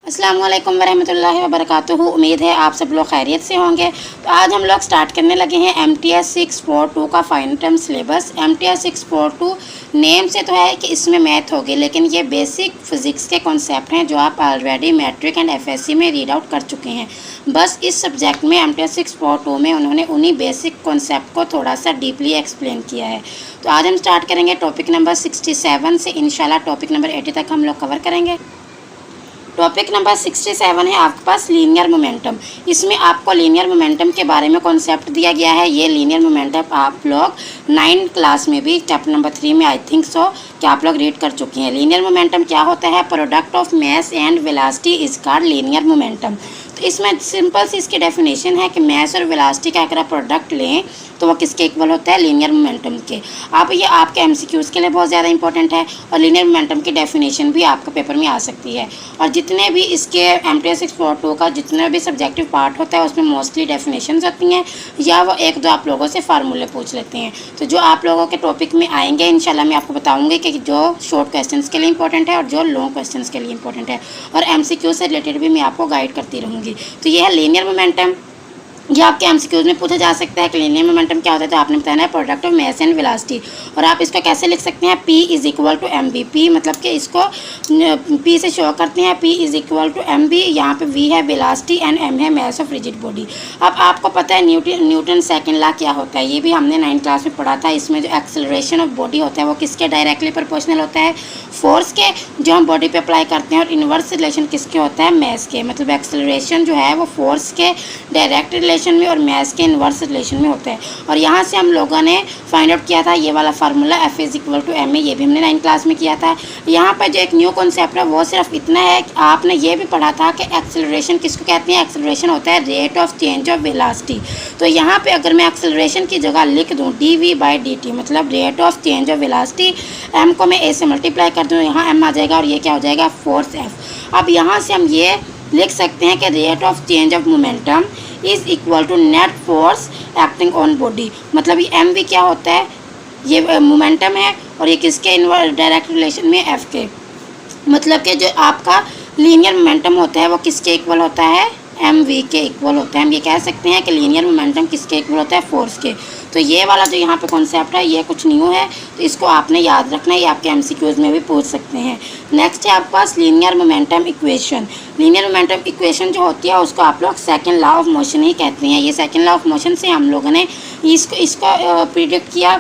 अस्सलाम वालेकुम वरहमतुल्लाहि वबरकातुहू। उम्मीद है आप सब लोग खैरियत से होंगे। तो आज हम लोग स्टार्ट करने लगे हैं MTS 642 का final term syllabus. MTS 642 name से तो है कि इसमें मैथ होगी, लेकिन ये बेसिक फ़िज़िक्स के कॉन्सेप्ट हैं जो आप ऑलरेडी मैट्रिक एंड FSC में रीड आउट कर चुके हैं। बस इस सब्जेक्ट में MTS 642 में उन्होंने उन्हीं बेसिक कॉन्सेप्ट को थोड़ा सा डीपली एक्सप्लेन किया है। तो आज हम स्टार्ट करेंगे टॉपिक नंबर 67 से। इंशाल्लाह टॉपिक नंबर 80 तक हम लोग कवर करेंगे। टॉपिक नंबर 67 है आपके पास लीनियर मोमेंटम। इसमें आपको लीनियर मोमेंटम के बारे में कॉन्सेप्ट दिया गया है। ये लीनियर मोमेंटम आप लोग 9th क्लास में भी चैप्टर नंबर 3 में आई थिंक सो कि आप लोग रीड कर चुके हैं। लीनियर मोमेंटम क्या होता है? Product of mass and velocity is called linear momentum. तो इसमें सिंपल सी इसकी डेफिनेशन है कि मास और वेलोसिटी का अगर आप प्रोडक्ट लें तो वो किसके इक्वल होता है? लीनियर मोमेंटम के। आप ये आपके MCQs के लिए बहुत ज़्यादा इंपॉर्टेंट है और लीनियर मोमेंटम की डेफिनेशन भी आपके पेपर में आ सकती है। और जितने भी इसके MTS 642 का जितना भी सब्जेक्टिव पार्ट होता है उसमें मोस्टली डेफिनेशंस होती हैं या वो एक दो आप लोगों से फार्मूले पूछ लेते हैं। तो जो आप लोगों के टॉपिक में आएंगे इंशाल्लाह मैं आपको बताऊंगी कि जो शॉर्ट क्वेश्चंस के लिए इंपॉर्टेंट है और जो लॉन्ग क्वेश्चंस के लिए इंपॉर्टेंट है, और MCQ से रिलेटेड भी मैं आपको गाइड करती रहूँगी। तो ये है लीनियर मोमेंटम। ये आपके MCQs में पूछा जा सकता है कि लीनियर मोमेंटम क्या होता है। तो आपने बताना है product of mass and velocity. और आप इसको कैसे लिख सकते हैं? P is equal to MB। P मतलब कि इसको P से शो करते हैं। P is equal to MB। यहाँ पे V है वेलोसिटी एंड M है मास ऑफ रिजिड बॉडी। अब आपको पता है न्यूटन सेकंड लॉ क्या होता है? ये भी हमने 9th क्लास में पढ़ा था। इसमें जो एक्सेलरेशन ऑफ बॉडी होता है वो किसके डायरेक्टली प्रोपोर्शनल होता है? फोर्स के, जो हम बॉडी पे अप्लाई करते हैं। और इन्वर्स रिलेशन किसके होता है? मास के। मतलब एक्सेलरेशन जो है वो फोर्स के डायरेक्ट रिलेशन में और मास के इन्वर्स रिलेशन में होता है। और यहाँ से हम लोगों ने फाइंड आउट किया था ये वाला formula F is equal to M। ये भी हमने 9th क्लास में किया था। यहाँ पर जो एक न्यू कॉन्सेप्ट है वो सिर्फ इतना है कि आपने ये भी पढ़ा था कि एक्सेलरेशन किसको कहते हैं? एक्सेलरेशन होता है rate of change of velocity. तो यहाँ पे अगर मैं एक्सेलरेशन की जगह लिख दूँ dV/dt मतलब rate of change of velocity, M को मैं A से मल्टीप्लाई कर दूँ, यहाँ M आ जाएगा और ये क्या हो जाएगा? Force F। अब यहाँ से हम ये लिख सकते हैं कि rate of change of momentum is equal to net force acting on body. मतलब ये M भी क्या होता है? ये मोमेंटम है और ये किसके डायरेक्ट रिलेशन में? F के। मतलब कि जो आपका लीनियर मोमेंटम होता है वो किसके इक्वल होता है? MV के इक्वल होता है। हम ये कह सकते हैं कि लीनियर मोमेंटम किसके इक्वल होता है? फोर्स के। तो ये वाला जो यहाँ पे कॉन्सेप्ट है ये कुछ न्यू है, तो इसको आपने याद रखना है। ये आपके MCQs में भी पूछ सकते हैं। नेक्स्ट है आपके पास linear momentum equation. Linear momentum equation जो होती है उसको आप लोग सेकंड लॉ ऑफ मोशन ही कहते हैं। ये सेकंड लॉ ऑफ मोशन से हम लोगों ने इसको प्रिडिक्ट किया।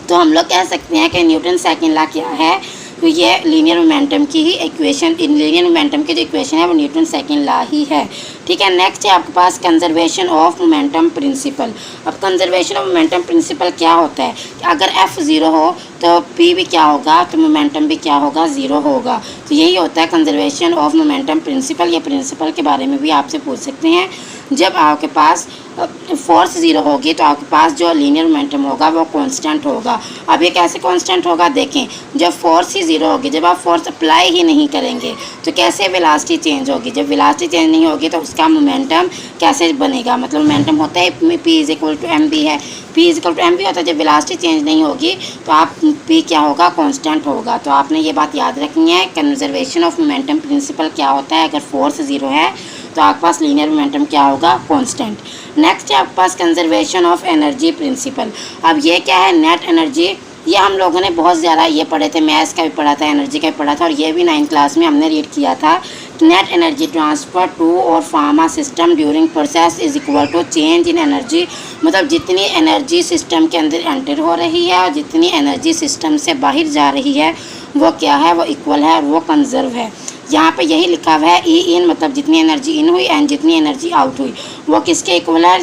तो हम लोग कह सकते हैं कि न्यूटन सेकंड लॉ क्या है? तो ये लीनियर मोमेंटम की ही इक्वेशन, लीनियर मोमेंटम की जो इक्वेशन है वो न्यूटन सेकंड लॉ ही है। ठीक है। नेक्स्ट है आपके पास कंजर्वेशन ऑफ मोमेंटम प्रिंसिपल। अब कंजर्वेशन ऑफ मोमेंटम प्रिंसिपल क्या होता है? अगर F 0 हो तो P भी क्या होगा? तो मोमेंटम भी क्या होगा? 0 होगा। तो यही होता है कंजर्वेशन ऑफ मोमेंटम प्रिंसिपल। ये प्रिंसिपल के बारे में भी आपसे पूछ सकते हैं। जब आपके पास फोर्स 0 होगी तो आपके पास जो लीनियर मोमेंटम होगा वो कांस्टेंट होगा। अब ये कैसे कांस्टेंट होगा? देखें, जब फोर्स ही 0 होगी, जब आप फोर्स अप्लाई ही नहीं करेंगे तो कैसे वेलोसिटी चेंज होगी? जब वेलोसिटी चेंज नहीं होगी तो उसका मोमेंटम कैसे बनेगा? मतलब मोमेंटम होता है P is equal to MB है। P is equal to MB होता है। जब वेलोसिटी चेंज नहीं होगी तो आप P क्या होगा? कांस्टेंट होगा। तो आपने ये बात याद रखनी है। कंजर्वेशन ऑफ मोमेंटम प्रिंसिपल क्या होता है? अगर फोर्स 0 है तो आपके पास लीनियर मोमेंटम क्या होगा? कांस्टेंट। नेक्स्ट है आपके पास कंजर्वेशन ऑफ एनर्जी प्रिंसिपल। अब ये क्या है? Net energy. ये हम लोगों ने बहुत ज़्यादा ये पढ़े थे, मैथ्स का भी पढ़ा था, एनर्जी का भी पढ़ा था, और ये भी 9th क्लास में हमने रीड किया था। नेट एनर्जी ट्रांसफ़र टू और from a system during process is equal to change in energy. मतलब जितनी एनर्जी सिस्टम के अंदर एंटर हो रही है और जितनी एनर्जी सिस्टम से बाहर जा रही है वो क्या है? वो इक्वल है और वो कंजर्व है। यहाँ पे यही लिखा हुआ है E इन, मतलब जितनी एनर्जी इन हुई एंड जितनी एनर्जी आउट हुई वो किसके इक्वल है?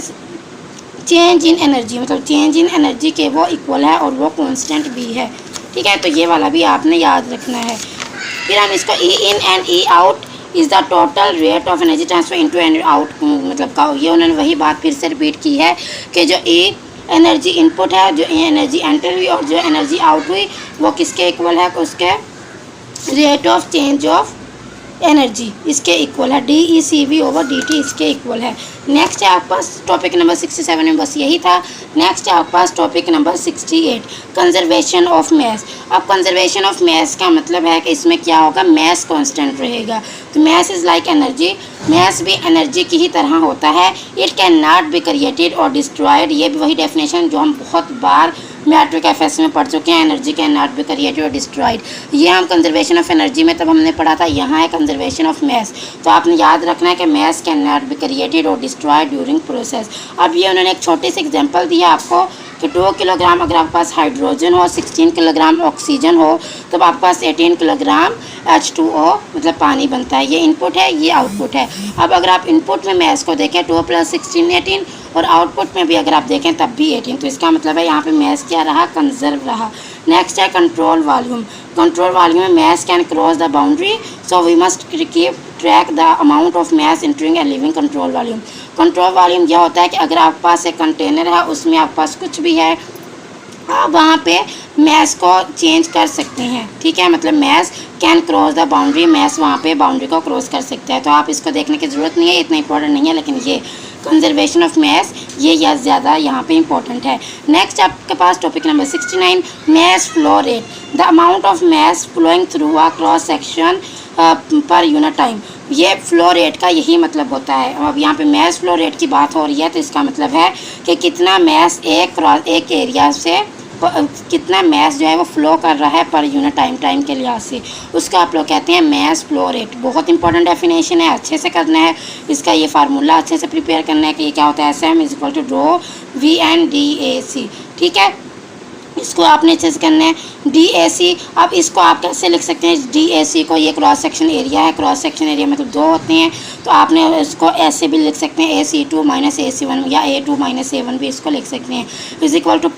Change in energy. मतलब चेंज इन एनर्जी के वो इक्वल है और वो कांस्टेंट भी है। ठीक है। तो ये वाला भी आपने याद रखना है। फिर हम इसको E in and E out is the total rate of energy transfer into and out. मतलब का ये उन्होंने वही बात फिर से रिपीट की है कि जो एनर्जी इनपुट है, जो एनर्जी एंटर हुई और जो एनर्जी आउट हुई वो किसके इक्वल है? उसके rate of change of energy इसके इक्वल है, DECV/dt इसके इक्वल है। नेक्स्ट है आपके पास टॉपिक नंबर 67 में बस यही था। नेक्स्ट है आपके पास topic number 68 conservation of mass. अब कंजर्वेशन ऑफ मैस का मतलब है कि इसमें क्या होगा, मैस कांस्टेंट रहेगा। तो mass is like energy, mass भी एनर्जी की ही तरह होता है। It can not be created और डिस्ट्रॉयड, ये भी वही डेफिनेशन जो हम बहुत बार मैट्रिक एफएस में पढ़ चुके हैं, energy can not be created और डिस्ट्रॉयड। ये हम कंजर्वेशन ऑफ एनर्जी में तब हमने पढ़ा था, यहाँ है कंजर्वेशन ऑफ मैस। तो आपने याद रखना है कि mass can not be created और डिस्ट्रॉयड ड्यूरिंग प्रोसेस। अब ये उन्होंने एक छोटी सी एग्जांपल दिया आपको कि 2 किलोग्राम अगर आपके पास हाइड्रोजन हो, 16 किलोग्राम ऑक्सीजन हो, तब आपके पास 18 किलोग्राम H2O मतलब पानी बनता है। ये इनपुट है, ये आउटपुट है। अब अगर आप इनपुट में मैस को देखें 2 + 16 18, और आउटपुट में भी अगर आप देखें तब भी 18, तो इसका मतलब है यहाँ पे मैस क्या रहा, कंजर्व रहा। नेक्स्ट है कंट्रोल वॉल्यूम। कंट्रोल वॉल्यूम में mass can cross the boundary, so we must keep track the amount of mass entering a leaving control volume. Control volume यह होता है कि अगर आपके पास एक कंटेनर है, उसमें आपके पास कुछ भी है, आप वहाँ पे मैस को चेंज कर सकते हैं। ठीक है, मतलब mass can cross the boundary, mass वहाँ पे बाउंड्री को क्रॉस कर सकता है। तो आप इसको देखने की ज़रूरत नहीं है, इतना इंपॉर्टेंट नहीं है, लेकिन ये कंजर्वेशन ऑफ मैस ये या ज़्यादा यहाँ पे इंपॉर्टेंट है। नेक्स्ट आपके पास topic number 69 mass flow rate, the amount of mass flowing through a cross section per unit time. ये फ्लो रेट का यही मतलब होता है। अब यहाँ पे मैस फ्लो रेट की बात हो रही है, तो इसका मतलब है कि कितना मैस एक एरिया से कितना मैस जो है वो फ्लो कर रहा है पर यूनिट टाइम के लिहाज से, उसका आप लोग कहते हैं मैस फ्लो रेट। बहुत इंपॉर्टेंट डेफिनेशन है, अच्छे से करना है इसका, ये फार्मूला अच्छे से प्रिपेयर करना है कि ये क्या होता है, SM = रो VNDAC। ठीक है, इसको आपने अच्छे से करना है। DAC, अब इसको आप कैसे लिख सकते हैं, DAC को, ये क्रॉस सेक्शन एरिया है, क्रॉस सेक्शन एरिया मतलब 2 होते हैं, तो आपने इसको ऐसे भी लिख सकते हैं AC2 - AC1 या A2 - A1 भी इसको लिख सकते हैं, = πr2 -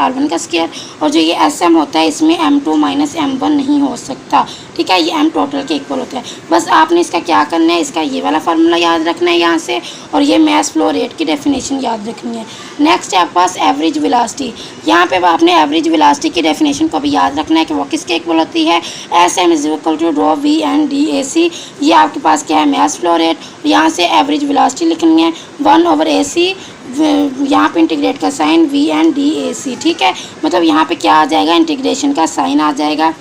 r1 का स्क्वायर। और जो ये SM होता है इसमें M2 - M1 नहीं हो सकता। ठीक है, ये M टोटल के इक्वल होता है। बस आपने इसका क्या करना है, इसका ये वाला फार्मूला याद रखना है यहाँ से, और ये मैस फ्लो रेट की डेफिनेशन याद रखनी है। नेक्स्ट है आपके पास एवरेज वेलोसिटी। यहाँ पे आपने एवरेज वेलोसिटी की डेफिनेशन को भी याद रखना है कि वो किसके इक्वल होती है, SM = रो VNDAC। ये आपके पास क्या है, मैस फ्लो रेट। यहाँ से एवरेज वेलोसिटी लिखनी है 1/AC, यहाँ पे इंटीग्रेट का साइन VNDAC। ठीक है, मतलब यहाँ पे क्या आ जाएगा, इंटीग्रेशन का साइन आ जाएगा,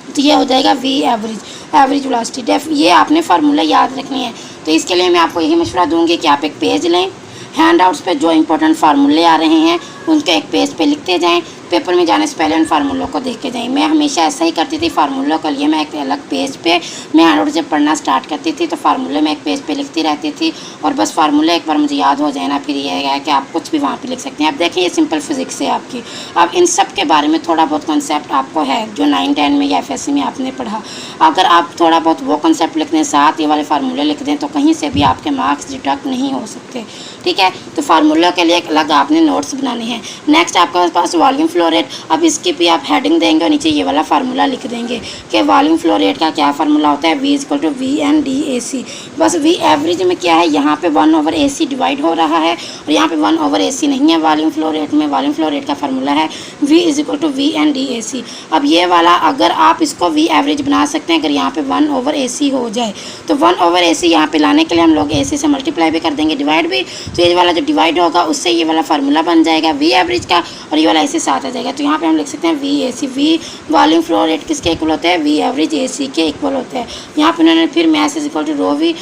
तो ये हो जाएगा V एवरेज वेलोसिटी। ये आपने फार्मूला याद रखनी है। तो इसके लिए मैं आपको यही मशवरा दूंगी कि आप एक पेज लें, हैंड आउट्स पे जो इंपॉर्टेंट फार्मूले आ रहे हैं उनको एक पेज पे लिखते जाएं, पेपर में जाने से पहले उन फार्मूलों को देख के जाएं। मैं हमेशा ऐसा ही करती थी, फार्मूलों के लिए मैं एक अलग पेज पे, मैं हैंड आउट जब पढ़ना स्टार्ट करती थी तो फार्मूले मैं एक पेज पे लिखती रहती थी, और बस फार्मूला एक बार मुझे याद हो जाए ना, फिर ये है कि आप कुछ भी वहाँ पे लिख सकते हैं। आप देखें ये सिंपल फिजिक्स है आपकी, अब इन सब के बारे में थोड़ा बहुत कंसेप्ट आपको है जो 9-10 में या FSC में आपने पढ़ा। अगर आप थोड़ा बहुत वो कंसेप्ट लिख दें, साथ ये वाले फार्मूले लिख दें, तो कहीं से भी आपके मार्क्स डिडक्ट नहीं हो सकते। ठीक है, तो फार्मूला के लिए एक अलग आपने नोट्स बनाने हैं। नेक्स्ट आपके पास वॉल्यूम फ्लो रेट। अब इसकी भी आप हेडिंग देंगे और नीचे ये वाला फार्मूला लिख देंगे कि वॉल्यूम फ्लो रेट का क्या फार्मूला होता है, V = VNDAC। बस V एवरेज में क्या है, यहाँ पे 1/AC डिवाइड हो रहा है, और यहाँ पे 1/AC नहीं है वॉल्यूम फ्लो रेट में। वॉल्यूम फ्लो रेट का फार्मूला है V = VNDAC। अब ये वाला अगर आप इसको V एवरेज बना सकते हैं, अगर यहाँ पे 1/AC हो जाए, तो 1/AC यहाँ पे लाने के लिए हम लोग AC से मल्टीप्लाई भी कर देंगे, डिवाइड भी, तो ये वाला जो डिवाइड होगा उससे ये वाला फार्मूला बन जाएगा V एवरेज का, और ये वाला ऐसे साथ आ जाएगा। तो यहाँ पे हम लिख सकते हैं VAC। V volume flow rate किसके इक्वल होता है, V एवरेज AC के इक्वल होता है। यहाँ पे उन्होंने फिर मैस = रो V,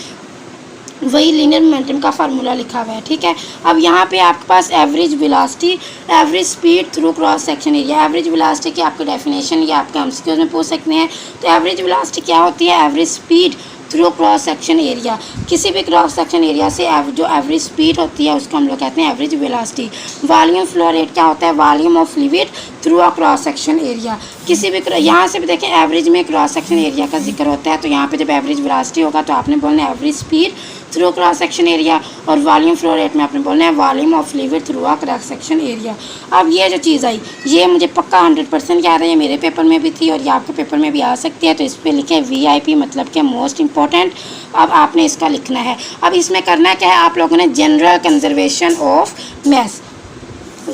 वही लीनियर मोमेंटम का फार्मूला लिखा हुआ है। ठीक है, अब यहाँ पे आपके पास average velocity, average speed through cross section area. Average velocity की आपको डेफिनेशन या आपके MCQs में पूछ सकते हैं। तो एवरेज वेलोसिटी क्या होती है, average speed through cross section area. किसी भी क्रॉस सेक्शन एरिया से जो एवरेज स्पीड होती है उसको हम लोग कहते हैं average velocity. Volume flow rate क्या होता है, volume of fluid through a cross section area. किसी भी यहाँ से भी देखें एवरेज में क्रॉस सेक्शन एरिया का जिक्र होता है, तो यहाँ पे जब एवरेज वेलोसिटी होगा तो आपने बोलना है average speed through cross section area, और वॉल्यूम फ्लो रेट में आपने बोलना है volume of fluid through a cross section area. अब ये जो चीज़ आई ये मुझे पक्का 100% याद है, ये मेरे पेपर में भी थी और ये आपके पेपर में भी आ सकती है। तो इस पर लिखे VIP मतलब कि मोस्ट इंपॉर्टेंट। अब आपने इसका लिखना है। अब इसमें करना क्या है, आप लोगों ने जनरल कंजर्वेशन ऑफ मैस,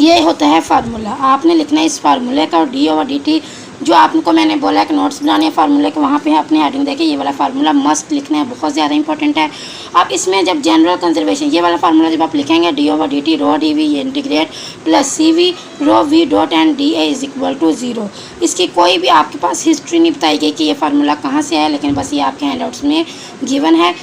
ये होता है फार्मूला, आपने लिखना है इस फार्मूले का, और D/dt जो आपको मैंने बोला कि नोट्स बनाने हैं फार्मूले के, वहाँ पे अपने हेडिंग देखिए ये वाला फार्मूला मस्ट लिखना है, बहुत ज़्यादा इंपॉर्टेंट है। अब इसमें जब जनरल कंजर्वेशन ये वाला फार्मूला जब आप लिखेंगे d/dt रो dv ये integrate plus cv rho v dot and dA is equal to 0। इसकी कोई भी आपके पास हिस्ट्री नहीं बताई गई कि ये फार्मूला कहाँ से है, लेकिन बस ये आपके हैंडआउट्स में गिवन है।